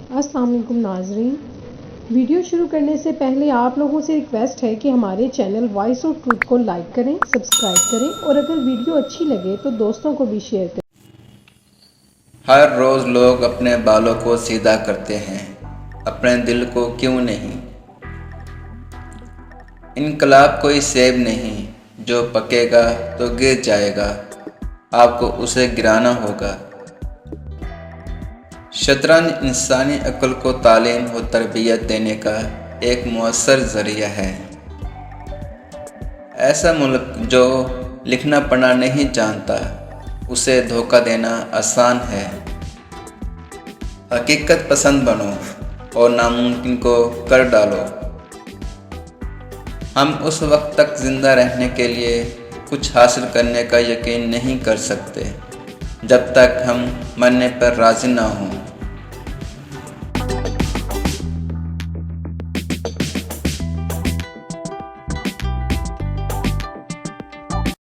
السلام علیکم ناظرین، ویڈیو شروع کرنے سے پہلے آپ لوگوں سے ریکویسٹ ہے کہ ہمارے چینل وائس آف ٹروتھ کو لائک کریں، سبسکرائب کریں اور اگر ویڈیو اچھی لگے تو دوستوں کو بھی شیئر کریں۔ ہر روز لوگ اپنے بالوں کو سیدھا کرتے ہیں، اپنے دل کو کیوں نہیں؟ انقلاب کوئی سیب نہیں جو پکے گا تو گر جائے گا، آپ کو اسے گرانا ہوگا۔ شطرنج انسانی عقل کو تعلیم و تربیت دینے کا ایک مؤثر ذریعہ ہے۔ ایسا ملک جو لکھنا پڑھنا نہیں جانتا، اسے دھوکہ دینا آسان ہے۔ حقیقت پسند بنو اور ناممکن کو کر ڈالو۔ ہم اس وقت تک زندہ رہنے کے لیے کچھ حاصل کرنے کا یقین نہیں کر سکتے جب تک ہم مرنے پر راضی نہ ہوں۔